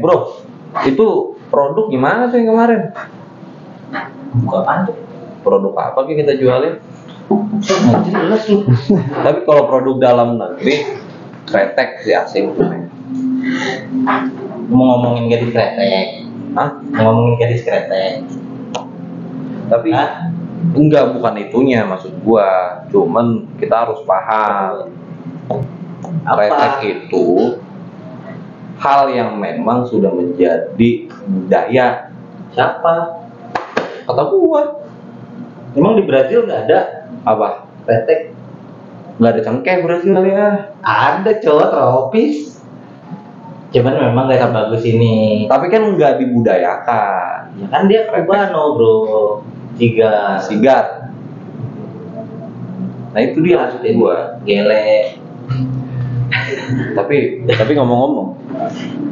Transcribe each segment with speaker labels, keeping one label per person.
Speaker 1: Bro, itu produk gimana tuh yang kemarin?
Speaker 2: Buka apaan tuh?
Speaker 1: Produk apa sih kita jualin?
Speaker 2: Nggak jelas lu.
Speaker 1: Tapi kalau produk dalam negeri, kretek sih asing.
Speaker 2: Mau ngomongin gadis kretek.
Speaker 1: Hah?
Speaker 2: Mau ngomongin gadis kretek.
Speaker 1: Tapi
Speaker 2: Hah?
Speaker 1: enggak, bukan itunya maksud gua. Cuman kita harus paham. Kretek itu hal yang memang sudah menjadi budaya.
Speaker 2: Siapa?
Speaker 1: Kata gua.
Speaker 2: Emang di Brazil nggak ada
Speaker 1: Apa?
Speaker 2: kretek?
Speaker 1: Nggak ada cengkeh Brazil ya?
Speaker 2: Ada cowok tropis. Cuman memang nggak bagus ini.
Speaker 1: Tapi kan nggak dibudayakan.
Speaker 2: Ya kan dia cubano bro.
Speaker 1: Sigar. Nah itu dia maksud gua.
Speaker 2: Gele.
Speaker 1: Tapi ngomong-ngomong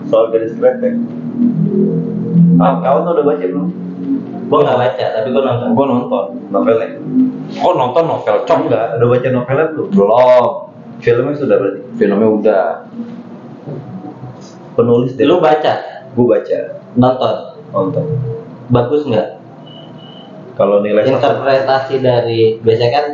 Speaker 3: Soal gadis kretek. Kawan udah baca belum?
Speaker 2: Gua nggak baca, tapi gua nonton.
Speaker 1: gua nonton.
Speaker 3: Novelnya?
Speaker 1: Oh nonton novel cok
Speaker 3: Enggak, udah baca novelnya belum?
Speaker 1: belum.
Speaker 3: Filmnya sudah berarti?
Speaker 1: Filmnya udah.
Speaker 3: Penulis
Speaker 2: Lu baca,
Speaker 3: Gue baca,
Speaker 2: nonton.
Speaker 3: nonton.
Speaker 2: Bagus nggak?
Speaker 3: Kalau nilai
Speaker 2: Interpretasi dari biasanya kan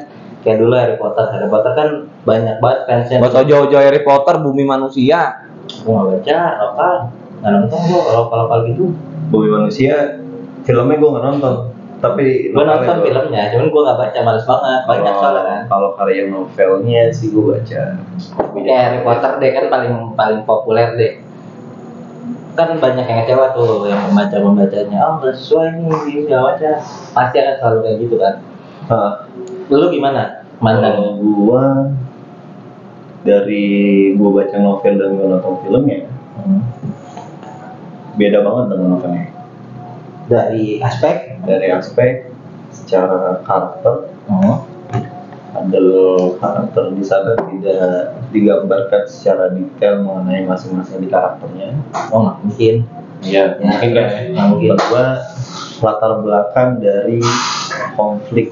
Speaker 2: kayak dulu Harry Potter kan banyak banget fansnya.
Speaker 1: Baca jauh-jauh Harry Potter Bumi Manusia.
Speaker 2: Gua nggak baca, lokal, nggak nonton gua lokal gitu.
Speaker 3: Bumi Manusia, filmnya gue nggak nonton. Tapi
Speaker 2: Gua
Speaker 3: novelnya
Speaker 2: nonton filmnya, cuman gua nggak baca, males banget, banyak soalnya kan.
Speaker 3: Kalau karya novelnya sih gue baca.
Speaker 2: Kayak Harry Potter deh kan paling populer deh. Kan banyak yang kecewa tuh yang membacanya, oh nggak sesuai nih, segala macam. Pasti akan selalu kayak gitu kan. Lu gimana?
Speaker 3: Kalau gue dari gue baca novel dan gue nonton filmnya beda banget dengan novelnya.
Speaker 2: Dari aspek
Speaker 3: Secara karakter, ada karakter di sana tidak digambarkan secara detail mengenai masing-masing di karakternya.
Speaker 2: oh nggak mungkin.
Speaker 3: Iya,
Speaker 2: Ya,
Speaker 3: mungkin kan?
Speaker 2: nggak mungkin.
Speaker 3: Kedua, latar belakang dari konflik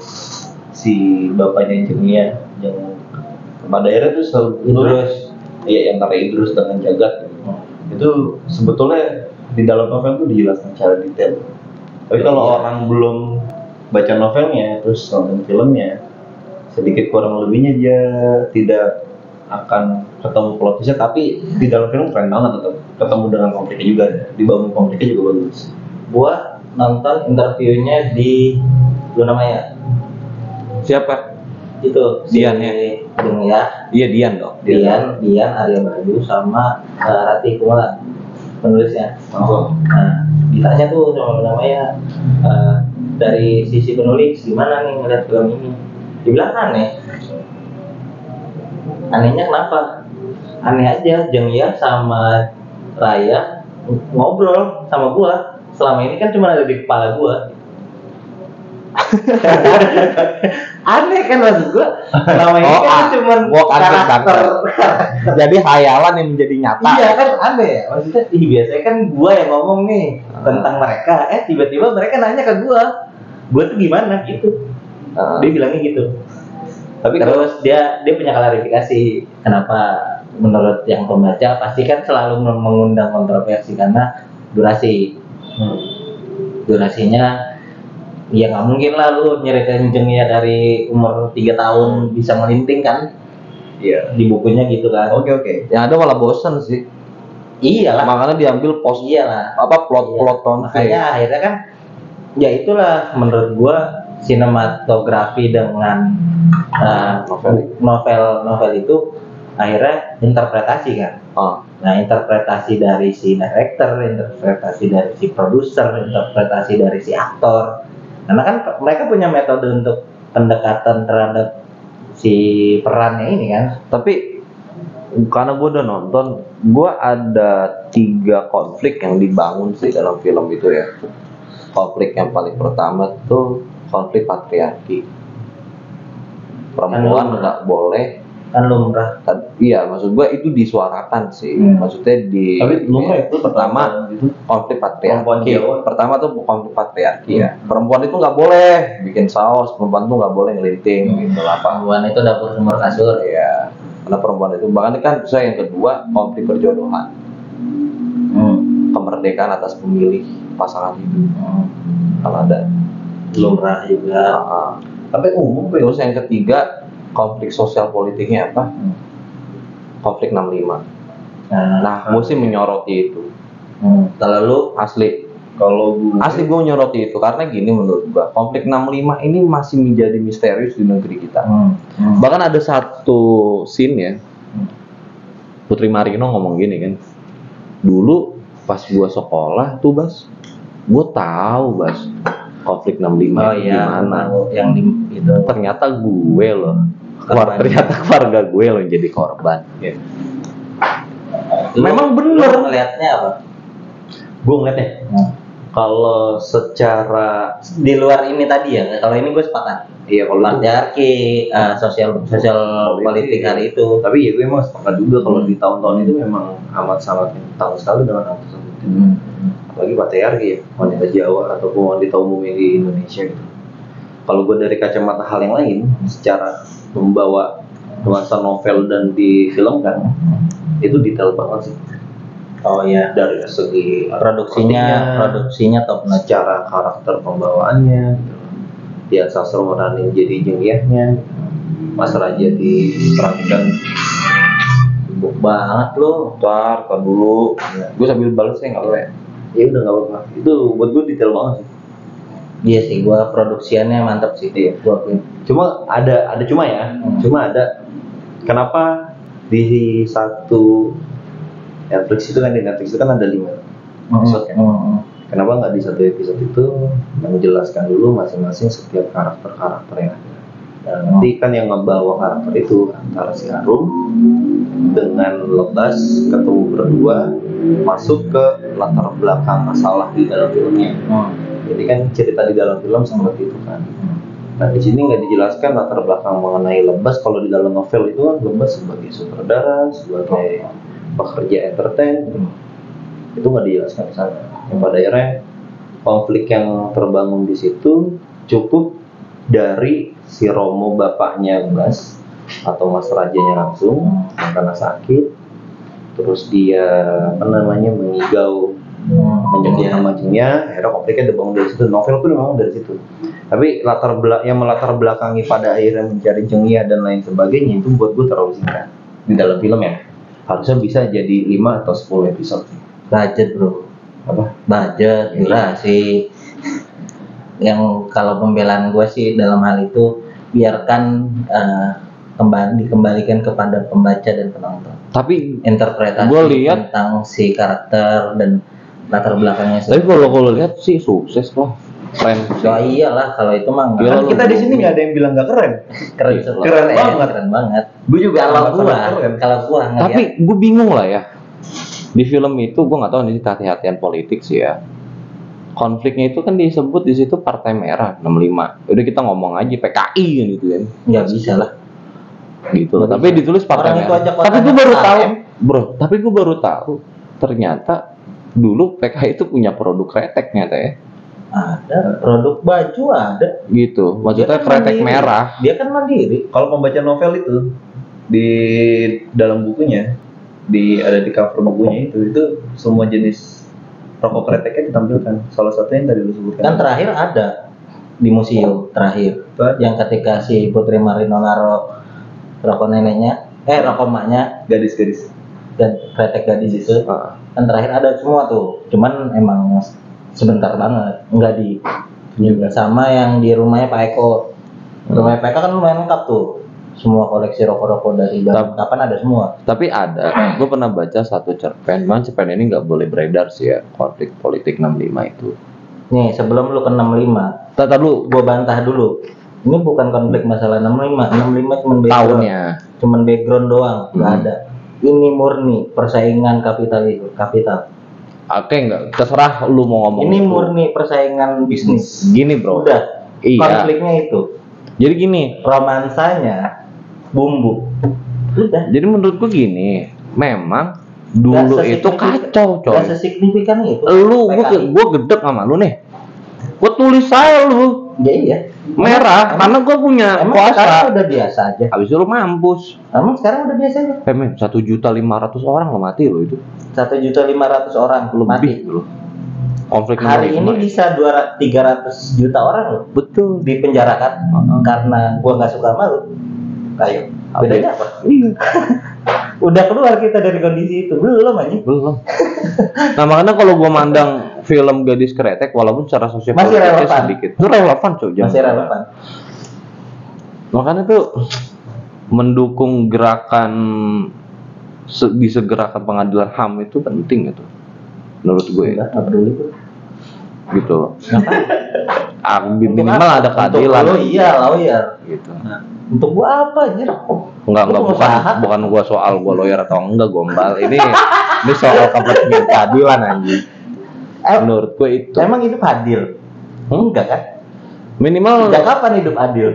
Speaker 3: si bapaknya Jenia yang pada akhirnya itu selalu
Speaker 2: Idrus.
Speaker 3: Iya, yang antara Idrus dengan Jagat itu sebetulnya di dalam novel itu dijelaskan secara detail. Tapi kalau orang belum baca novelnya terus nonton filmnya, sedikit kurang lebihnya dia tidak akan ketemu plot twistnya, tapi di dalam film keren banget tetap ketemu dengan konfliknya juga, dibangun konfliknya juga bagus.
Speaker 2: Gua nonton interviewnya di Luna Maya.
Speaker 1: Siapa?
Speaker 2: Itu
Speaker 1: Dian ya?
Speaker 2: Ya.
Speaker 1: Iya Dian dong.
Speaker 2: Dian Arya Bayu sama Ratih Kumala penulisnya.
Speaker 3: Oh.
Speaker 2: Nah, ditanya tuh sama Luna Maya, dari sisi penulis gimana nih ngeliat film ini? Dibilang aneh. Anehnya kenapa? Aneh aja, Jengya sama Raya ngobrol sama gua. Selama ini kan cuma ada di kepala gua. Aneh kan maksud gua. Selama ini kan cuma karakter.
Speaker 1: Jadi hayalan yang menjadi nyata.
Speaker 2: Iya kan aneh ya. Maksudnya biasanya kan gua yang ngomong nih tentang mereka. Tiba-tiba mereka nanya ke gua. Gua tuh gimana gitu. Dia bilangnya gitu. Tapi terus dia punya klarifikasi kenapa menurut yang pembaca pasti kan selalu mengundang kontroversi karena durasi. Durasinya ya nggak mungkin lah lu nyeritain Jengya dari umur 3 tahun bisa melinting kan.
Speaker 3: Iya.
Speaker 2: Di bukunya gitu kan.
Speaker 3: Oke.
Speaker 1: Yang ada malah bosen sih.
Speaker 2: Iyalah.
Speaker 1: Makanya diambil
Speaker 2: Iyalah.
Speaker 1: plot konflik.
Speaker 2: Makanya akhirnya kan ya itulah menurut gua sinematografi dengan novel itu akhirnya interpretasi kan. Nah, interpretasi dari si director, interpretasi dari si produser, interpretasi dari si aktor. Karena kan mereka punya metode untuk pendekatan terhadap si perannya ini kan.
Speaker 1: Tapi karena gue udah nonton, gue ada 3 konflik yang dibangun sih dalam film itu ya. Konflik yang paling pertama tuh konflik patriarki. Perempuan nggak boleh.
Speaker 2: Kan lumrah.
Speaker 1: Iya, maksud gue itu disuarakan sih. Maksudnya
Speaker 3: Tapi lumrah itu
Speaker 1: pertama
Speaker 3: itu
Speaker 1: konflik patriarki.
Speaker 3: perempuan Jawa.
Speaker 1: Pertama tuh konflik patriarki ya. Perempuan itu nggak boleh bikin saus. Perempuan tuh nggak boleh ngelinting gitu lah.
Speaker 2: Perempuan itu dapur sumur kasur.
Speaker 1: Iya. Karena perempuan itu bahkan kan saya yang kedua konflik perjodohan. kemerdekaan atas pemilih pasangan hidup. Kalau ada
Speaker 2: lumrah juga.
Speaker 3: Sampai umum
Speaker 1: Terus yang ketiga, konflik sosial politiknya apa? Konflik 65. Nah, gue sih menyoroti itu.
Speaker 2: Kalau lu
Speaker 1: Asli
Speaker 3: kalau
Speaker 1: gue menyoroti itu karena gini menurut gue, konflik 65 ini masih menjadi misterius di negeri kita. Bahkan ada satu scene ya, Putri Marino ngomong gini kan, dulu pas gue sekolah tuh Bas, gue tahu Bas konflik 65 gimana.
Speaker 2: Yang di itu
Speaker 1: Ternyata gue loh, ternyata keluarga gue loh yang jadi korban.
Speaker 3: ya.
Speaker 1: Memang bener.
Speaker 2: Lu ngeliatnya apa?
Speaker 3: Gue ngeliatnya kalau secara
Speaker 2: Di luar ini tadi ya, kalau ini gue sepakat.
Speaker 3: iya kalau
Speaker 2: Patriarki, sosial politik hari itu.
Speaker 3: tapi ya gue emang sepakat juga kalau di tahun-tahun itu memang amat sangat kental sekali dengan hal tersebut. Apalagi patriarki ya, wanita Jawa ataupun wanita umumnya di Indonesia gitu. Kalau gue dari kacamata hal yang lain, secara membawa nuansa novel dan difilmkan, itu detail banget sih.
Speaker 2: Oh iya.
Speaker 3: Dari segi
Speaker 2: Produksinya top notch.
Speaker 3: secara karakter pembawaannya, ya Sasro Morani jadi jengiahnya, Mas Raja diperankan
Speaker 2: Sibuk banget lu.
Speaker 1: Ntar dulu, gue sambil balas ya nggak apa-apa ya.
Speaker 3: ya udah nggak apa-apa. Itu buat gue detail banget sih.
Speaker 2: Iya sih, gue produksiannya mantap sih.
Speaker 3: Iya.
Speaker 2: Gua akuin.
Speaker 3: Cuma ada cuma ya, cuma ada kenapa di satu Netflix itu kan, di Netflix itu kan ada 5 episode kan. Kenapa nggak di satu episode itu menjelaskan dulu masing-masing setiap karakter yang ada. Dan nanti kan yang ngebawa karakter itu antara si Harum dengan Lebas ketemu berdua masuk ke latar belakang masalah di dalam filmnya. Jadi kan cerita di dalam film seperti itu kan. Nah di sini nggak dijelaskan latar belakang mengenai Lebas. Kalau di dalam novel itu kan Lebas sebagai sutradara, sebagai pekerja entertain, itu nggak dijelaskan di sana. Yang pada akhirnya konflik yang terbangun di situ cukup dari si Romo bapaknya Bas atau Mas Rajanya langsung karena sakit, terus dia mengigau menyebut nama jinnya, akhirnya konfliknya dibangun dari situ. Novel pun memang dari situ. Tapi melatar belakangi pada akhirnya mencari Jengia dan lain sebagainya itu buat gue terlalu singkat di dalam film ya. Harusnya bisa jadi 5 atau 10 episode.
Speaker 2: Budget bro.
Speaker 3: Apa?
Speaker 2: Budget, durasi. Yang kalau pembelaan gue sih dalam hal itu biarkan dikembalikan kepada pembaca dan penonton.
Speaker 1: Tapi
Speaker 2: Interpretasi
Speaker 1: gua lihat
Speaker 2: tentang si karakter dan latar belakangnya.
Speaker 1: tapi kalau lihat sih sukses lah, keren.
Speaker 2: Oh iyalah, kalau itu mah
Speaker 1: Gila,
Speaker 3: Kan kita di sini nggak ada yang bilang nggak keren.
Speaker 2: keren,
Speaker 3: Keren banget. Gue juga
Speaker 2: kalau gua ngeliat,
Speaker 1: Tapi gue bingung lah ya, di film itu gue nggak tahu ini hati-hatian politik sih ya. Konfliknya itu kan disebut di situ Partai Merah 65. Udah kita ngomong aja PKI kan gitu kan.
Speaker 2: nggak bisa lah.
Speaker 1: Gitu. Tapi ditulis Partai
Speaker 2: Orang itu
Speaker 1: Merah.
Speaker 2: aja
Speaker 1: Tapi
Speaker 2: kotanya
Speaker 1: gue baru tahu,
Speaker 2: AM.
Speaker 1: bro. Tapi gue baru tahu ternyata dulu PKI itu punya produk kretek ternyata ya.
Speaker 2: Ada produk baju ada.
Speaker 1: Gitu. Maksudnya
Speaker 2: Dia kan
Speaker 1: kretek
Speaker 2: mandiri.
Speaker 1: merah.
Speaker 2: Dia kan mandiri.
Speaker 3: Kalau pembaca novel itu di dalam bukunya, ada di cover bukunya itu semua jenis rokok kreteknya ditampilkan. Salah satu yang tadi lu sebutkan.
Speaker 2: Kan terakhir ada di museum terakhir
Speaker 3: Itu ada.
Speaker 2: yang ketika si Putri Marino naro rokok neneknya, rokok maknya
Speaker 3: Gadis-gadis.
Speaker 2: dan kretek gadis itu kan terakhir ada semua tuh. Cuman emang sebentar banget, enggak di juga sama yang di rumahnya Pak Eko. Rumahnya Pak Eko kan lumayan lengkap tuh. Semua koleksi rokok-rokok dari zaman kapan ada semua.
Speaker 1: Tapi ada, gue pernah baca satu cerpen, cuman cerpen ini nggak boleh beredar sih ya, konflik politik 65 itu.
Speaker 2: Nih, sebelum lu ke 65,
Speaker 1: Tata lu
Speaker 2: gua bantah dulu. Ini bukan konflik masalah 65. 65 cuma background.
Speaker 1: tahunnya.
Speaker 2: Cuman background doang, nggak ada. Ini murni persaingan kapital.
Speaker 1: Oke, nggak, terserah lu mau ngomong.
Speaker 2: Ini
Speaker 1: itu.
Speaker 2: murni persaingan bisnis.
Speaker 1: Gini bro.
Speaker 2: Udah.
Speaker 1: Iya.
Speaker 2: Konfliknya itu.
Speaker 1: Jadi gini.
Speaker 2: Romansanya bumbu. Udah.
Speaker 1: Jadi menurutku gini, memang dulu itu kacau coy.
Speaker 2: Gak sesignifikan itu.
Speaker 1: Gue gedek sama lu nih. Gue tulis aja lu.
Speaker 2: Ya iya.
Speaker 1: Merah, karena gue punya
Speaker 2: Emang sekarang
Speaker 1: kuasa.
Speaker 2: udah biasa aja.
Speaker 1: Habis itu lu mampus.
Speaker 2: Emang sekarang udah biasa aja.
Speaker 1: Men, 1.500.000 orang lo mati lo itu.
Speaker 2: 1.500.000 orang mati.
Speaker 1: Lebih lo. Konflik
Speaker 2: Hari ini
Speaker 1: kemarin.
Speaker 2: bisa 300 juta orang loh
Speaker 1: Betul.
Speaker 2: dipenjarakan karena gua nggak suka sama lu. Ayo, bedanya apa?
Speaker 1: Iya.
Speaker 2: Udah keluar kita dari kondisi itu belum aja.
Speaker 1: Belum. Nah makanya kalau gua mandang film Gadis Kretek walaupun secara sosial
Speaker 2: Masih
Speaker 1: politiknya
Speaker 2: relevan.
Speaker 1: sedikit, itu relevan coy.
Speaker 2: Masih relevan.
Speaker 1: Makanya tuh mendukung gerakan bisa gerakan pengadilan HAM itu penting gitu. Menurut gue
Speaker 2: Udah nggak peduli tuh.
Speaker 1: gitu loh.
Speaker 2: Untuk
Speaker 1: Minimal
Speaker 2: apa?
Speaker 1: ada keadilan
Speaker 2: Untuk lu iya lawyer.
Speaker 1: gitu.
Speaker 2: Untuk gua apa aja?
Speaker 1: Enggak
Speaker 2: Lu pengusaha.
Speaker 1: bukan gua soal gua lawyer atau enggak gombal. Ini soal kepentingan keadilan anjing. Menurut gue itu.
Speaker 2: Emang hidup adil? Enggak kan?
Speaker 1: Minimal
Speaker 2: Sejak kapan hidup adil?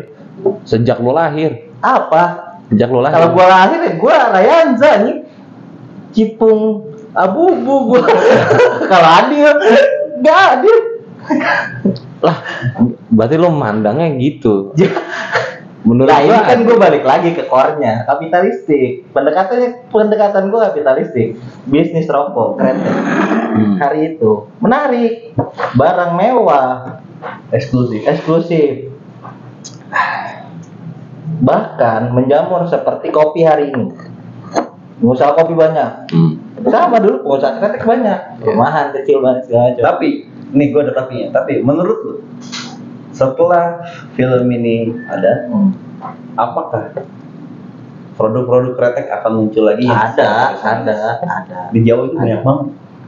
Speaker 1: sejak lo lahir.
Speaker 2: Apa?
Speaker 1: Sejak lo lahir.
Speaker 2: Kalau gua lahir ya gua Rayanza nih. Cipung abu-abu gua. Kalau adil enggak adil.
Speaker 1: lah berarti lo mandangnya gitu. Menurut
Speaker 2: Nah ini
Speaker 1: gua
Speaker 2: kan gue balik lagi ke core-nya, kapitalistik. Pendekatan gue kapitalistik. Bisnis rokok, keren. Hari itu menarik, barang mewah, eksklusif. Bahkan menjamur seperti kopi hari ini. Pengusaha kopi banyak. Sama dulu pengusaha kretek banyak. Rumahan kecil banget segala macam.
Speaker 3: Tapi, nih gue ada tapinya. Tapi menurut lu, setelah film ini ada, apakah produk-produk kretek akan muncul lagi?
Speaker 2: Ada.
Speaker 3: Di Jawa itu banyak banget.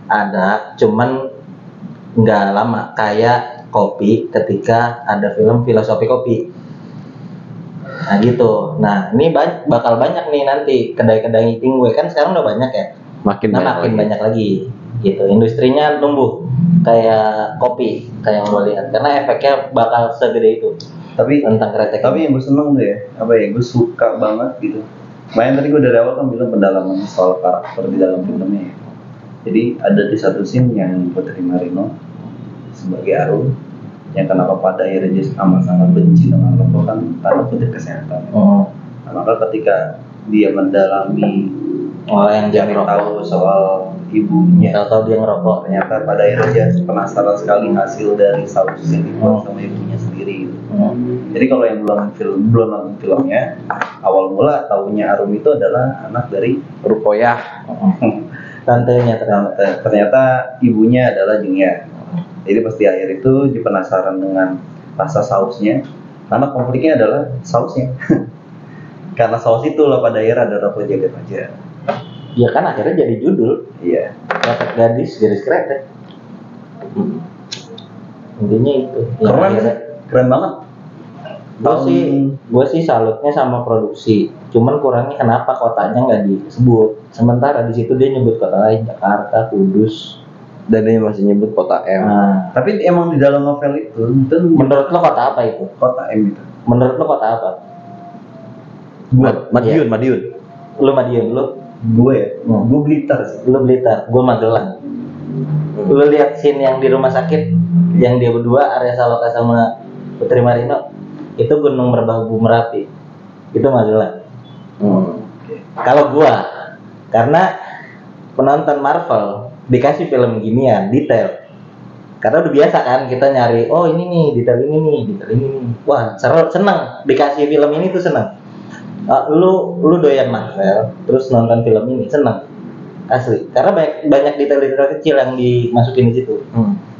Speaker 2: Ada, cuman nggak lama kayak kopi ketika ada film filosofi kopi. Nah gitu. Nah ini bakal banyak nih nanti kedai-kedai eating way kan sekarang udah banyak ya.
Speaker 1: makin
Speaker 2: Banyak lagi. Gitu. Industrinya tumbuh kayak kopi kayak yang gue lihat karena efeknya bakal segede itu
Speaker 3: Tapi
Speaker 2: tentang kretek.
Speaker 3: Tapi yang gue seneng tuh ya, gue suka banget gitu. Makanya tadi gue dari awal kan bilang pendalaman soal karakter di dalam filmnya ya. Jadi ada di satu scene yang Putri Marino sebagai Arum, yang kenapa pada akhirnya dia sangat benci dengan rokok kan tanda kutip kesehatan. Nah, maka ketika dia mendalami
Speaker 2: yang dia
Speaker 3: cari
Speaker 2: ngerokok,
Speaker 3: tahu soal ibunya,
Speaker 2: tahu dia ngerokok.
Speaker 3: ternyata pada akhirnya dia penasaran sekali hasil dari saus yang dibuat sama ibunya sendiri. Jadi kalau yang belum nonton filmnya, awal mula taunya Arum itu adalah anak dari
Speaker 1: Rukoyah.
Speaker 2: Tantenya
Speaker 3: ternyata ibunya adalah Jingya. Jadi pas di akhir itu dia penasaran dengan rasa sausnya, karena konfliknya adalah sausnya. Karena saus itu lah pada akhirnya ada rokok jagat aja.
Speaker 2: Ya kan akhirnya jadi judul
Speaker 3: Iya.
Speaker 2: kretek gadis kretek. Intinya itu. Ya,
Speaker 3: Keren,
Speaker 2: akhirnya
Speaker 3: keren banget.
Speaker 2: gue sih salutnya sama produksi. Cuman kurangnya kenapa kotanya nggak disebut. Sementara di situ dia nyebut kota lain, Jakarta, Kudus.
Speaker 1: Dan dia masih nyebut kota M.
Speaker 2: Nah,
Speaker 3: Tapi emang di dalam novel itu
Speaker 2: menurut lo kota apa itu?
Speaker 3: kota M itu.
Speaker 2: Menurut lo kota apa?
Speaker 1: Madiun.
Speaker 2: Lo Madiun, lo
Speaker 3: Gue ya, gue Blitar sih.
Speaker 2: lo Blitar, gue Magelang. Lo lihat scene yang di rumah sakit, yang dia berdua Arya Saloka sama Putri Marino, itu Gunung Merbabu Merapi, itu Magelang. Kalau gua, karena penonton Marvel dikasih film ginian detail, karena udah biasa kan kita nyari, oh ini nih detail ini nih, wah seru, seneng dikasih film ini tuh seneng. Lu doyan Marvel, terus nonton film ini seneng, asli, karena banyak detail-detail kecil yang dimasukin di situ.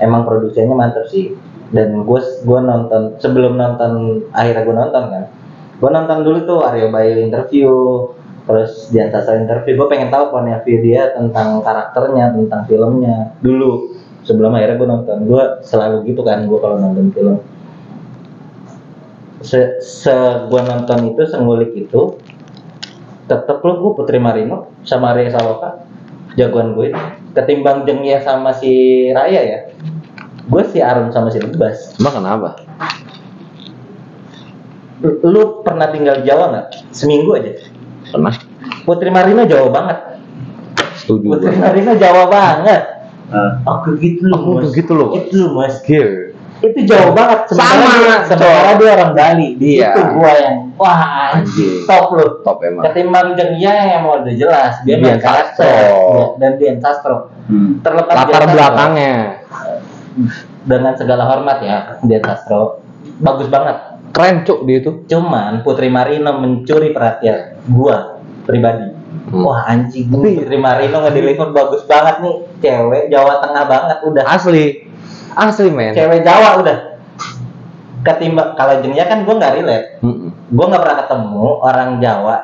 Speaker 2: Emang produksinya mantap sih. Dan gue nonton sebelum nonton, akhirnya gue nonton kan, gue nonton dulu tuh Aryo Bayu interview, terus Dian Sastro interview. Gue pengen tahu point of view dia tentang karakternya, tentang filmnya dulu sebelum akhirnya gue nonton. Gue selalu gitu kan, gue kalau nonton film gue nonton itu sengulik itu, tetep lo gue Putri Marino sama Arya Saloka jagoan gue ketimbang Jengya sama si Raya ya. Gue si Arum sama si Lebas.
Speaker 1: Emang kenapa?
Speaker 2: Lu pernah tinggal di Jawa nggak? Seminggu aja.
Speaker 1: Pernah.
Speaker 2: Putri Marino Jawa banget.
Speaker 1: Setuju.
Speaker 2: Putri Marino Jawa banget.
Speaker 3: Aku gitu loh,
Speaker 1: Aku
Speaker 3: Mas.
Speaker 1: gitu loh.
Speaker 2: Itu mas.
Speaker 1: Gitu.
Speaker 2: itu jauh banget. Sementara dia orang Bali. Di
Speaker 1: Iya.
Speaker 2: situ gua yang wah
Speaker 1: Anjing.
Speaker 2: top lu.
Speaker 1: Top emang.
Speaker 2: Ketimbang Jengya yang mau udah jelas dia
Speaker 1: Dian
Speaker 2: main karakter
Speaker 1: Sastro.
Speaker 2: dan Dian Sastro. Terlepas
Speaker 1: Latar
Speaker 2: Dian Sastro,
Speaker 1: belakangnya.
Speaker 2: dengan segala hormat ya Dian Sastro bagus banget.
Speaker 1: Keren cuk dia itu.
Speaker 2: Cuman Putri Marino mencuri perhatian gua pribadi. Wah anjing, Putri Marino ngedeliver bagus banget nih, cewek Jawa Tengah banget udah.
Speaker 1: Asli men.
Speaker 2: Cewek Jawa udah. Ketimbang kalau Jengya kan gua nggak relate. Gua nggak pernah ketemu orang Jawa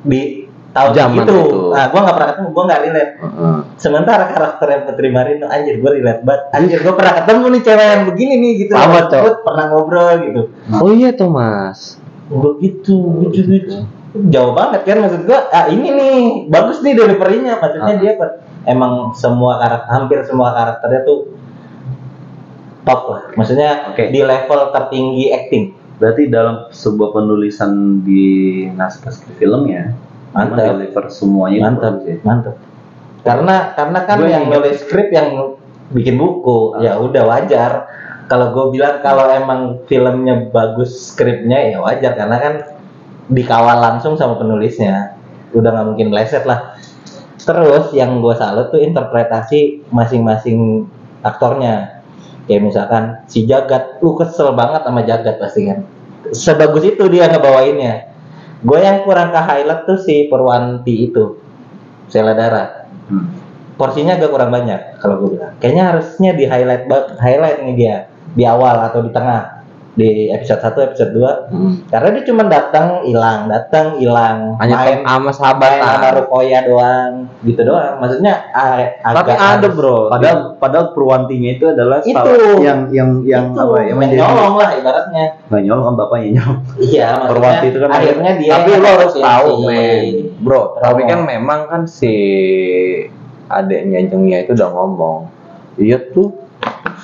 Speaker 2: di tahun
Speaker 1: Zaman
Speaker 2: itu.
Speaker 1: itu.
Speaker 2: Nah, gua nggak pernah ketemu, gua nggak relate. Sementara karakternya Putri Marino, anjir gua relate banget. Anjir gua pernah ketemu nih cewek yang begini nih gitu.
Speaker 1: Sama, Cok.
Speaker 2: Gua pernah ngobrol gitu.
Speaker 1: Oh iya Thomas.
Speaker 2: Begitu, lucu. Jauh banget kan maksud gua. Ini nih bagus nih deliverynya. Maksudnya dia emang hampir semua karakternya tuh top lah. Maksudnya
Speaker 3: Oke.
Speaker 2: di level tertinggi acting.
Speaker 3: Berarti dalam sebuah penulisan di naskah skrip film ya,
Speaker 2: Mantap.
Speaker 3: memang deliver semuanya itu bagus ya.
Speaker 2: Mantap. Karena kan
Speaker 3: Gua
Speaker 2: yang
Speaker 3: ingat.
Speaker 2: nulis skrip yang bikin buku, ya udah wajar. Kalau gue bilang kalau emang filmnya bagus skripnya ya wajar karena kan dikawal langsung sama penulisnya. Udah nggak mungkin meleset lah. Terus yang gue salut tuh interpretasi masing-masing aktornya. Kayak misalkan si Jagat, lu kesel banget sama Jagat pasti kan. Sebagus itu dia ngebawainnya. Gue yang kurang ke highlight tuh si Purwanti itu, Sela Dara. Porsinya agak kurang banyak kalau gue bilang. Kayaknya harusnya di highlight nih dia di awal atau di tengah. Di episode 1, episode 2. Karena dia cuma datang hilang,
Speaker 1: Hanya
Speaker 2: main
Speaker 1: sama
Speaker 2: main
Speaker 1: sahabat.
Speaker 2: sama Rukoya doang, gitu doang. Maksudnya
Speaker 1: Tapi ada bro.
Speaker 3: Padahal Purwantinya itu adalah
Speaker 2: Itu.
Speaker 3: yang
Speaker 2: itu,
Speaker 3: apa ya,
Speaker 2: yang
Speaker 3: menjadi
Speaker 2: nyolong lah ibaratnya.
Speaker 3: nggak nyolong kan bapaknya nyolong.
Speaker 2: Iya, maksudnya
Speaker 3: Purwanti itu kan
Speaker 2: akhirnya dia
Speaker 1: Tapi
Speaker 2: yang
Speaker 1: lo harus
Speaker 2: ngakuin
Speaker 1: tahu
Speaker 2: si-
Speaker 1: men, bro. Tapi
Speaker 2: Romo.
Speaker 1: kan memang kan si adeknya Jengya itu udah ngomong, iya tuh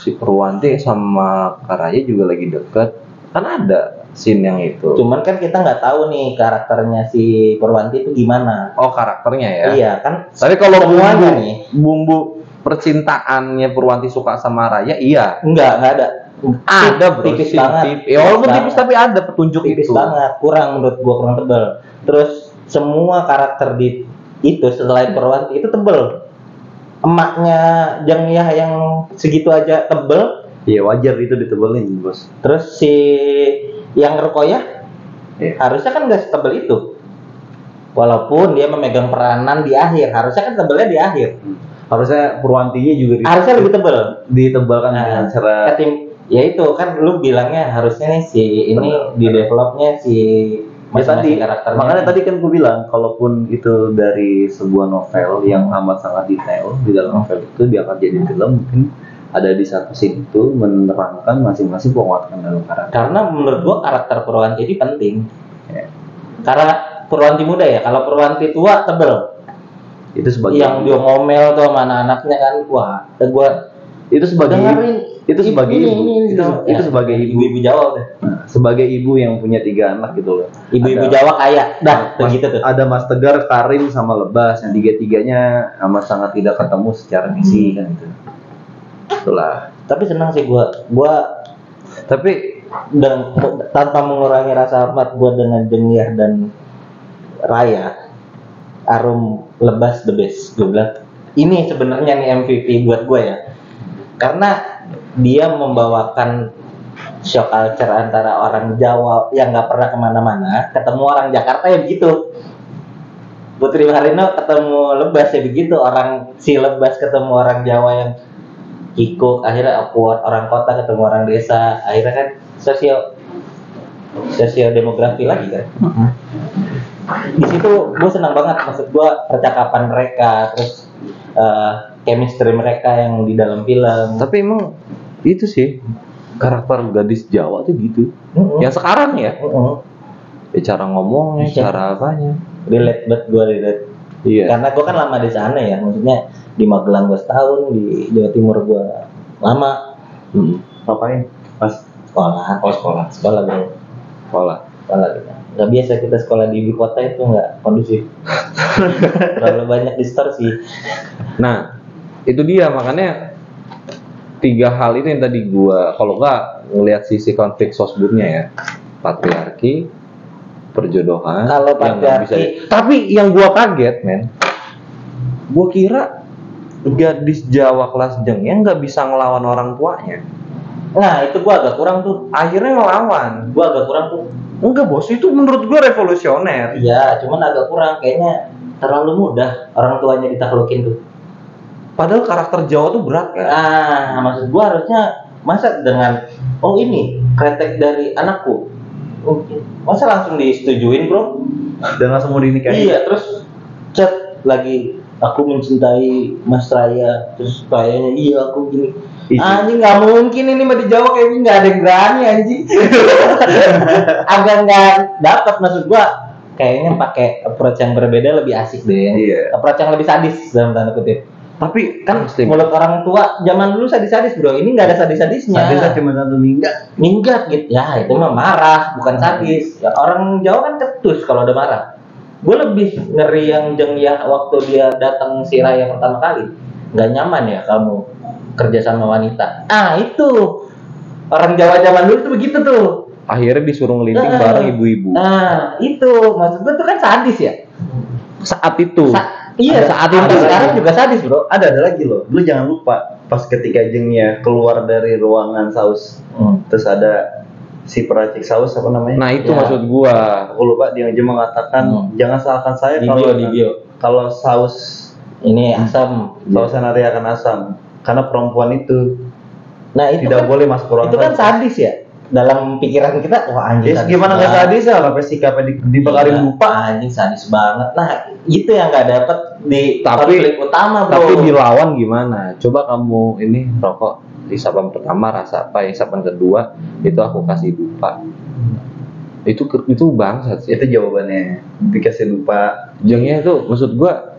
Speaker 1: si Purwanti sama Karaya juga lagi deket. Kan ada scene yang itu.
Speaker 2: Cuman kan kita nggak tahu nih karakternya si Purwanti itu gimana.
Speaker 1: Oh karakternya ya.
Speaker 2: Iya kan.
Speaker 1: Tapi kalau
Speaker 2: semuanya nih
Speaker 1: bumbu percintaannya Purwanti suka sama Raya, iya.
Speaker 2: nggak ada.
Speaker 1: Ada bro.
Speaker 2: Tipis
Speaker 1: scene
Speaker 2: banget.
Speaker 1: tipis. Ya walaupun tipis tapi ada petunjuk
Speaker 2: Tipis
Speaker 1: itu.
Speaker 2: banget. Kurang menurut gua kurang tebal. Terus semua karakter di itu selain Purwanti itu tebel. Emaknya Jengya yang segitu aja tebel.
Speaker 3: Iya wajar itu ditebelin bos.
Speaker 2: Terus si yang Rukoya harusnya kan nggak setebel itu. Walaupun dia memegang peranan di akhir, harusnya kan tebelnya di akhir.
Speaker 3: Harusnya Purwantinya juga
Speaker 2: Harusnya lebih tebel.
Speaker 3: ditebalkan dengan cara
Speaker 2: Ya itu kan lu bilangnya harusnya nih si ini di developnya si
Speaker 3: ya tadi
Speaker 2: karakternya.
Speaker 3: makanya tadi kan gue bilang kalaupun itu dari sebuah novel yang amat sangat detail di dalam novel itu diangkat jadi film mungkin ada di satu scene itu menerangkan masing-masing penguatan dalam karakter.
Speaker 2: Karena menurut gua karakter Purwanti ini penting.
Speaker 3: Ya.
Speaker 2: Karena Purwanti muda ya, kalau Purwanti tua tebel.
Speaker 3: Itu sebagai
Speaker 2: Yang dia ngomel tuh sama anak-anaknya kan, wah, gua
Speaker 3: itu sebagai
Speaker 2: dengerin
Speaker 3: itu sebagai
Speaker 2: ini,
Speaker 3: ibu
Speaker 2: gitu.
Speaker 3: itu
Speaker 2: Ya,
Speaker 3: sebagai ibu
Speaker 2: ibu-ibu Jawa udah.
Speaker 3: sebagai ibu yang punya 3 anak gitu loh.
Speaker 2: Ibu-ibu
Speaker 3: Ada-
Speaker 2: Jawa kaya, dah begitu tuh.
Speaker 3: Ada Mas Tegar, Karim sama Lebas yang tiga-tiganya amat sangat tidak ketemu secara visi kan itu. Itulah.
Speaker 2: Tapi senang sih gua
Speaker 1: Tapi
Speaker 2: dan tanpa mengurangi rasa hormat gua dengan Jengya dan Raya, Arum Lebas the best. Gue bilang ini sebenarnya nih MVP buat gue ya, karena dia membawakan shock culture antara orang Jawa yang nggak pernah kemana-mana ketemu orang Jakarta ya begitu. Putri Marino ketemu Lebas ya begitu, orang si Lebas ketemu orang Jawa yang kikuk, akhirnya awkward, orang kota ketemu orang desa, akhirnya kan sosio demografi lagi kan. Di situ gue senang banget, maksud gue percakapan mereka, terus chemistry mereka yang di dalam film.
Speaker 1: tapi emang itu sih karakter gadis Jawa tuh gitu. Yang sekarang ya. Ya, cara ngomongnya,
Speaker 2: Iya.
Speaker 1: cara apanya.
Speaker 2: Relate banget gue relate.
Speaker 1: Iya.
Speaker 2: Karena gue kan lama di sana ya, maksudnya di Magelang gue setahun, di Jawa Timur gue lama.
Speaker 3: Ngapain? Pas
Speaker 2: Sekolah. Sekolah gue.
Speaker 1: Sekolah.
Speaker 2: Sekolah gitu. Gak biasa kita sekolah di ibu kota itu nggak kondusif. Terlalu banyak distorsi.
Speaker 1: Nah, itu dia makanya 3 hal itu yang tadi gua, kalau enggak ngelihat sisi konflik sosbudnya ya, patriarki, perjodohan.
Speaker 2: Kalau
Speaker 1: yang nggak
Speaker 2: patriarki-
Speaker 1: tapi yang gua kaget men, gua kira gadis Jawa kelas jengnya nggak bisa ngelawan orang tuanya.
Speaker 2: Nah itu gua agak kurang tuh.
Speaker 1: Akhirnya ngelawan.
Speaker 2: Gua agak kurang tuh.
Speaker 1: Enggak bos, itu menurut gua revolusioner.
Speaker 2: Iya, cuman agak kurang. Kayaknya terlalu mudah orang tuanya ditaklukin tuh.
Speaker 1: Padahal karakter Jawa tuh berat kan.
Speaker 2: Maksud gua harusnya masa dengan ini kretek dari anakku. Masa langsung disetujuin, Bro?
Speaker 3: Dan langsung mau dinikahin.
Speaker 2: Iya, terus chat lagi aku mencintai Mas Raya, terus kayaknya iya aku gini. Anjing nggak mungkin ini mah di Jawa kayaknya nggak ada yang berani anjing. Agak nggak dapat maksud gua. Kayaknya pakai approach yang berbeda lebih asik deh.
Speaker 1: Iya.
Speaker 2: Approach yang lebih sadis dalam tanda kutip.
Speaker 1: Tapi
Speaker 2: Kan mulut orang tua zaman dulu sadis-sadis bro, ini nggak ada sadis-sadisnya.
Speaker 3: Sadisnya cuma satu minggat.
Speaker 2: Minggat gitu ya, itu mah marah bukan sadis. Ya, orang Jawa kan ketus kalau udah marah. Gue lebih ngeri yang Jengyah waktu dia datang si Raya pertama kali. Nggak nyaman ya kamu kerja sama wanita. Itu orang Jawa zaman dulu tuh begitu tuh.
Speaker 1: akhirnya disuruh ngelinting bareng ibu-ibu.
Speaker 2: Itu maksud gue tuh kan sadis ya.
Speaker 1: Saat itu.
Speaker 2: Iya, saat itu sekarang juga sadis bro.
Speaker 3: Ada lagi loh. Lu jangan lupa pas ketika Jengnya keluar dari ruangan saus, terus ada si peracik saus apa namanya?
Speaker 1: Nah itu
Speaker 2: Ya.
Speaker 1: maksud gua.
Speaker 3: Aku lupa, dia aja mengatakan jangan salahkan saya
Speaker 2: Di
Speaker 3: kalau
Speaker 2: bio.
Speaker 3: kalau saus
Speaker 2: Ini asam.
Speaker 3: sausnya nanti akan asam karena perempuan itu
Speaker 2: Nah itu
Speaker 3: tidak
Speaker 2: kan,
Speaker 3: boleh masuk ruangan
Speaker 2: itu kan
Speaker 3: saus.
Speaker 2: sadis ya. Dalam pikiran kita, wah anjing.
Speaker 3: Ya
Speaker 2: sadis
Speaker 3: gimana nggak
Speaker 2: banget.
Speaker 3: sadis ya? Sampai sikapnya dibakarin
Speaker 2: Iya,
Speaker 3: lupa.
Speaker 2: anjing sadis banget. Nah itu yang nggak dapet di
Speaker 1: Tapi-
Speaker 2: konflik utama bro.
Speaker 1: Tapi dilawan gimana? Coba kamu ini rokok isapan pertama rasa apa, isapan kedua itu aku kasih dupa. Itu bangsat sih.
Speaker 3: Itu jawabannya. Dikasih lupa.
Speaker 1: Jengnya itu maksud gua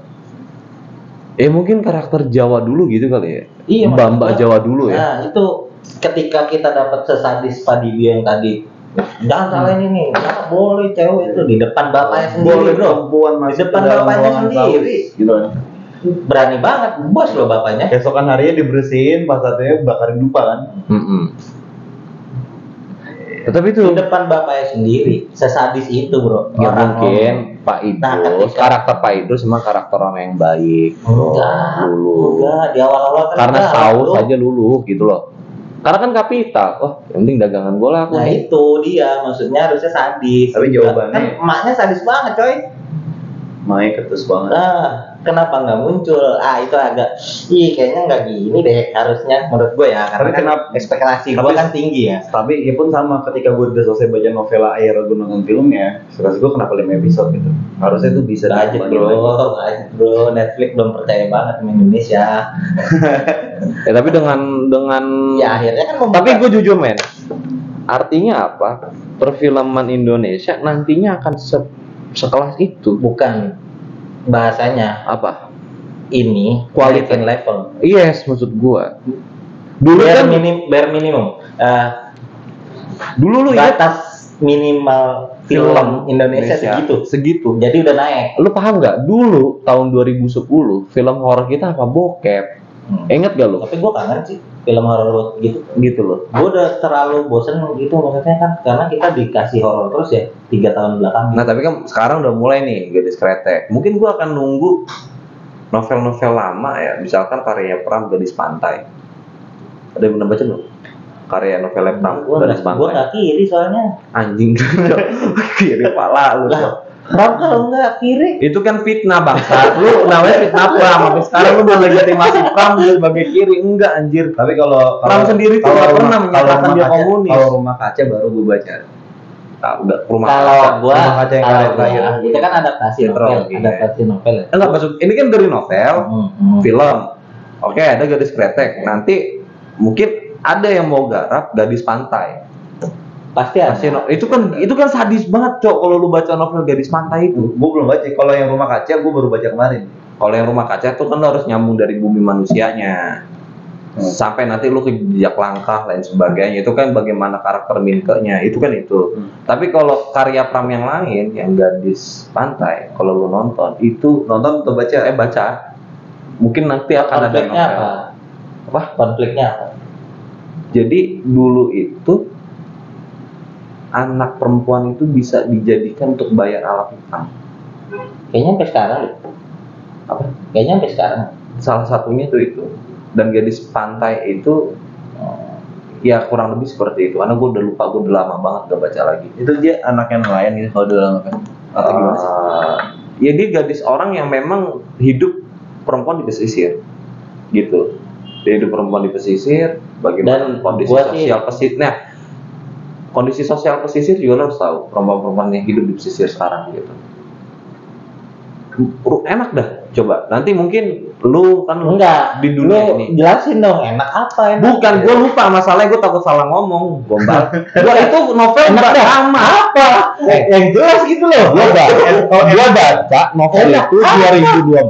Speaker 1: mungkin karakter Jawa dulu gitu kali ya.
Speaker 2: Iya,
Speaker 1: Mbak-mbak
Speaker 2: maksud gua.
Speaker 1: Jawa dulu ya.
Speaker 2: Nah itu ketika kita dapat sesadis Padibio yang tadi, jangan salahin ini, nggak boleh cewek itu di depan bapaknya sendiri
Speaker 3: Boleh
Speaker 2: bro.
Speaker 3: perempuan
Speaker 2: Di
Speaker 3: masuk
Speaker 2: depan
Speaker 3: ke dalam
Speaker 2: bapaknya
Speaker 3: ruangan
Speaker 2: sendiri.
Speaker 3: saus, gitu kan.
Speaker 2: Berani banget, bos loh bapaknya.
Speaker 3: Keesokan harinya dibersihin, pas satunya bakarin dupa kan.
Speaker 1: Tetapi itu
Speaker 2: Di depan bapaknya sendiri, sesadis itu bro.
Speaker 1: ya
Speaker 2: Orang
Speaker 1: mungkin
Speaker 2: ngomong.
Speaker 1: Pak Idrus,
Speaker 2: Nah, ketika-
Speaker 1: karakter Pak Idrus memang karakter orang yang baik bro, dulu.
Speaker 2: Enggak, di awal-awal kan
Speaker 1: Karena
Speaker 2: enggak,
Speaker 1: saus
Speaker 2: bro.
Speaker 1: aja luluh gitu loh. Karena kan kapital, yang penting dagangan bola aku
Speaker 2: Nah
Speaker 1: nih.
Speaker 2: itu dia, maksudnya harusnya sadis.
Speaker 3: Tapi jawabannya-
Speaker 2: kan emaknya sadis banget coy.
Speaker 3: Main ketus banget.
Speaker 2: Nah, kenapa nggak muncul? Itu agak, kayaknya nggak gini deh harusnya menurut gue ya. Karena
Speaker 3: Tapi
Speaker 2: kan
Speaker 3: kenapa-
Speaker 2: ekspektasi gue
Speaker 3: tapi-
Speaker 2: kan tinggi ya.
Speaker 3: Tapi ya pun sama, ketika gue udah selesai baca novela Air gue nonton filmnya, sekarang gue kenapa 5 episode gitu. Harusnya tuh bisa
Speaker 2: Budget
Speaker 3: dikembangin
Speaker 2: bro,
Speaker 3: lagi.
Speaker 2: budget bro. Netflix belum percaya banget sama Indonesia.
Speaker 1: Tapi dengan
Speaker 2: Ya akhirnya kan
Speaker 1: tapi gue jujur men, artinya apa? Perfilman Indonesia nantinya akan sekelas itu.
Speaker 2: bukan bahasanya
Speaker 1: Apa?
Speaker 2: ini
Speaker 1: Quality.
Speaker 2: quality level.
Speaker 1: Yes, maksud gua. Dulu
Speaker 2: Bare,
Speaker 1: kan
Speaker 2: bare minimum.
Speaker 1: dulu lu ingat
Speaker 2: Batas minimal film Indonesia segitu.
Speaker 1: Segitu.
Speaker 2: Jadi udah naik.
Speaker 1: Lu paham nggak? Dulu tahun 2010 film horor kita apa bokep. Ingat gak lu?
Speaker 2: Tapi gue kangen sih film horor gitu.
Speaker 1: Gitu loh.
Speaker 2: Gue udah terlalu bosen gitu maksudnya kan karena kita dikasih horor terus ya 3 tahun belakang.
Speaker 1: Nah, tapi kan sekarang udah mulai nih Gadis Kretek. Mungkin gua akan nunggu novel-novel lama ya, misalkan karya Pram Gadis Pantai. Ada yang pernah baca belum? Karya novelnya Pram Gadis
Speaker 2: Gue
Speaker 1: Pantai.
Speaker 2: nggak kiri soalnya.
Speaker 1: Anjing. Kiri pala lu.
Speaker 2: Lah, Pram kalau nggak kiri.
Speaker 1: Itu kan fitnah bangsa. Lu namanya fitnah Pram. Sampai sekarang lu melegitimasi Pram sebagai kiri. Enggak anjir.
Speaker 3: Tapi kalau
Speaker 1: Pram sendiri tuh nggak pernah menyatakan dia komunis.
Speaker 3: Kalau Rumah Kaca baru gue baca.
Speaker 1: Nah, udah rumah
Speaker 2: Kalau
Speaker 1: kaca.
Speaker 2: gue,
Speaker 3: Rumah Kaca yang karya terakhir.
Speaker 2: itu kan adaptasi
Speaker 1: Intro,
Speaker 2: novel,
Speaker 1: iya.
Speaker 2: adaptasi novel ya.
Speaker 1: Enggak maksud ini kan dari novel,
Speaker 2: Hmm.
Speaker 1: film. Oke, ada Gadis Kretek. Nanti mungkin ada yang mau garap Gadis Pantai.
Speaker 2: Pasti ada.
Speaker 1: Itu kan sadis banget, Cok, kalau lu baca novel Gadis Pantai itu.
Speaker 3: Gue belum baca. Kalau yang Rumah Kaca gue baru baca kemarin.
Speaker 1: Kalau yang rumah kaca tuh kan lu harus nyambung dari bumi manusianya. Sampai nanti lu ke jejak langkah lain sebagainya. Itu kan bagaimana karakter Minkenya, itu kan itu. Tapi kalau karya Pram yang lain, yang Gadis Pantai, kalau lu nonton itu
Speaker 3: Nonton atau baca?
Speaker 1: baca. Mungkin nanti akan ada
Speaker 2: Konfliknya
Speaker 1: novel.
Speaker 2: apa? Konfliknya apa?
Speaker 1: Jadi dulu itu anak perempuan itu bisa dijadikan untuk bayar alat hutang.
Speaker 2: Kayaknya sampai sekarang deh.
Speaker 1: Apa?
Speaker 2: Kayaknya sampai sekarang.
Speaker 1: Salah satunya tuh itu. Dan gadis pantai itu ya kurang lebih seperti itu. Karena gue udah lupa, gue udah lama banget gak baca lagi.
Speaker 3: Itu dia anaknya nelayan gitu kalau dulu kan? Atau gimana sih?
Speaker 1: Ya dia gadis orang yang memang hidup perempuan di pesisir, gitu. Dia hidup perempuan di pesisir, bagaimana
Speaker 2: Dan
Speaker 1: kondisi
Speaker 2: gua sih-
Speaker 1: sosial pesisir. Nah, kondisi sosial pesisir juga lo harus tahu perempuan-perempuan yang hidup di pesisir sekarang gitu. Enak dah, coba. Nanti mungkin lu kan
Speaker 2: Enggak,
Speaker 1: di dunia
Speaker 2: lu
Speaker 1: ini.
Speaker 2: jelasin dong, enak apa enak?
Speaker 1: Bukan, gue lupa masalahnya, gue takut salah ngomong, gombal. Gua itu novel
Speaker 2: Enak dah.
Speaker 1: drama.
Speaker 2: Apa? Yang jelas gitu loh.
Speaker 1: Gua baca novel
Speaker 2: Enak
Speaker 1: itu
Speaker 2: apa?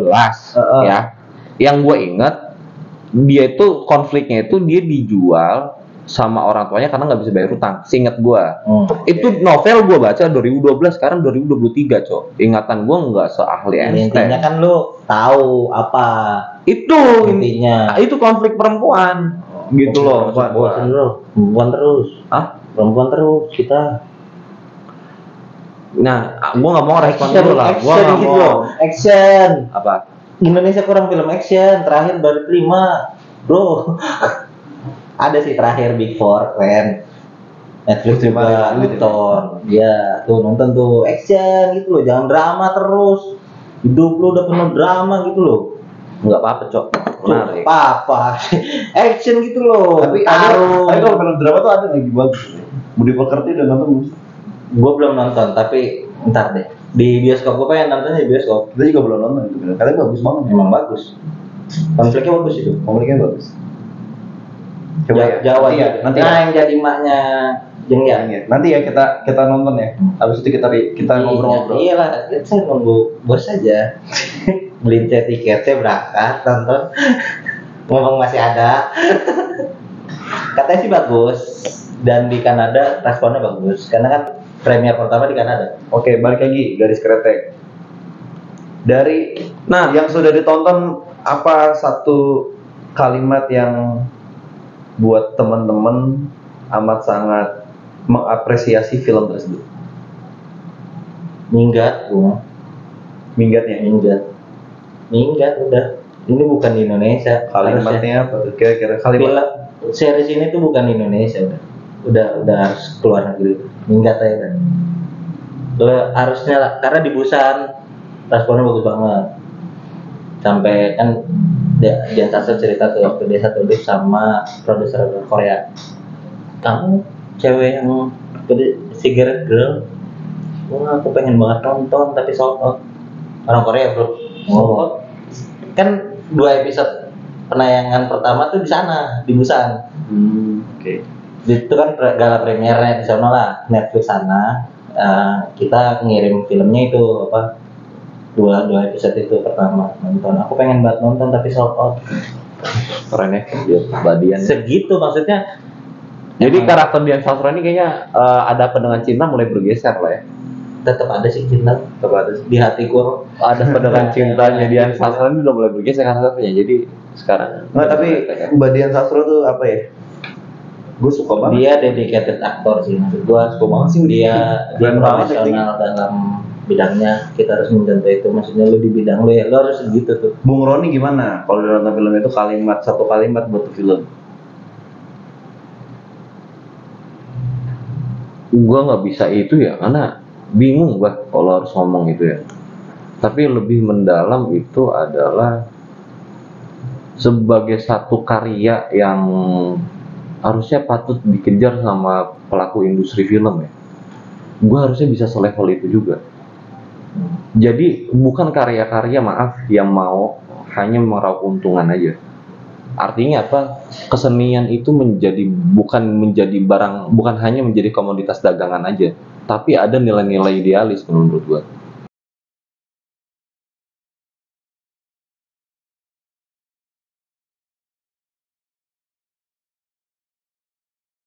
Speaker 1: 2012 ya. Yang gue inget dia itu konfliknya itu dia dijual sama orang tuanya karena nggak bisa bayar utang. Seingat gue. Itu novel gue baca 2012, sekarang 2023, Cok. Ingatan gue nggak seahli
Speaker 2: Intinya
Speaker 1: Einstein.
Speaker 2: kan lu tahu apa
Speaker 1: Itu
Speaker 2: intinya.
Speaker 1: itu konflik perempuan. Gitu loh.
Speaker 2: Perempuan terus.
Speaker 1: Ah?
Speaker 2: Perempuan terus kita.
Speaker 1: Nah, gue nggak mau respon dulu lah. Gue
Speaker 2: Action
Speaker 1: nggak
Speaker 2: gitu
Speaker 1: mau.
Speaker 2: loh. Action.
Speaker 1: Apa?
Speaker 2: Indonesia kurang film action. Terakhir baru 5, bro. Ada sih terakhir Big Four, keren. Netflix juga nonton. Ya, tuh nonton tuh action gitu loh. Jangan drama terus. Hidup lu udah penuh drama gitu loh.
Speaker 1: Nggak apa-apa, Cok. Menarik.
Speaker 2: Apa? Action gitu loh.
Speaker 3: Tapi kalau film drama tuh ada lagi bagus. Budi Pekerti udah nonton belum?
Speaker 2: Gue belum nonton, tapi ntar deh. Di bioskop gue pengen nontonnya di bioskop.
Speaker 3: Kita juga belum nonton itu film. Katanya bagus banget.
Speaker 2: Memang bagus. Konfliknya bagus itu.
Speaker 3: Komunikasinya bagus. Coba ya.
Speaker 2: Jawa
Speaker 3: nanti ya.
Speaker 2: juga.
Speaker 3: Nanti
Speaker 2: Nah,
Speaker 3: ya.
Speaker 2: yang jadi maknya Jenggyang.
Speaker 3: Nanti ya kita nonton ya. Habis itu kita ngobrol-ngobrol.
Speaker 2: Iya lah, saya nunggu bos aja. Beli tiketnya berangkat nonton. Ngomong masih ada. Katanya sih bagus. Dan di Kanada responnya bagus. Karena kan premier pertama di Kanada.
Speaker 3: Oke, balik lagi garis kretek. Dari yang sudah ditonton, apa satu kalimat yang buat teman-teman amat sangat mengapresiasi film tersebut?
Speaker 2: Minggat, gua.
Speaker 3: Minggatnya.
Speaker 2: Minggat udah. Ini bukan di Indonesia.
Speaker 3: Kalimatnya apa tuh? Kira-kira kalimat.
Speaker 2: Film series ini tuh bukan di Indonesia udah harus keluar negeri. Minggat aja kan. Harusnya lah, karena di Busan responnya bagus banget. Sampai kan Dian Sastro cerita tuh waktu dia satu lift sama produser Korea. Kamu cewek yang cigarette girl, wah aku pengen banget nonton tapi sold out. Orang Korea bro. Oh. Kan 2 episode penayangan pertama tuh di sana di Busan.
Speaker 3: Oke.
Speaker 2: Itu kan gala premiernya di sana lah, Netflix sana. Kita ngirim filmnya itu apa? Dua episode itu pertama nonton. Aku pengen banget nonton tapi sold out.
Speaker 1: Keren ya, dia badian.
Speaker 2: Segitu maksudnya.
Speaker 1: Jadi karakter Dian Sastro ini kayaknya ada pendengar cinta mulai bergeser lah ya.
Speaker 2: Tetap ada sih cinta.
Speaker 1: Tetap ada sih.
Speaker 2: Di hatiku.
Speaker 1: Ada pendengar cintanya Dian Sastro ini udah mulai bergeser karakternya. Jadi sekarang.
Speaker 3: Nggak, tapi Mbak Dian Sastro tuh apa ya? Gue suka banget.
Speaker 2: Dia dedicated aktor sih maksud gua.
Speaker 3: Suka banget sih
Speaker 2: Dia
Speaker 3: Keren banget
Speaker 2: profesional dalam bidangnya. Kita harus mencontoh itu. Maksudnya lu di bidang lu ya, lu harus gitu tuh.
Speaker 3: Bung Roni gimana? Kalau udah nonton film itu satu kalimat buat tuh film.
Speaker 1: Gua nggak bisa itu ya, karena bingung gua kalau harus ngomong itu ya. Tapi lebih mendalam itu adalah sebagai satu karya yang harusnya patut dikejar sama pelaku industri film ya. Gua harusnya bisa selevel itu juga. Jadi bukan karya-karya maaf yang mau hanya meraup keuntungan aja. Artinya apa? Kesenian itu bukan menjadi barang, bukan hanya menjadi komoditas dagangan aja, tapi ada nilai-nilai idealis menurut gua.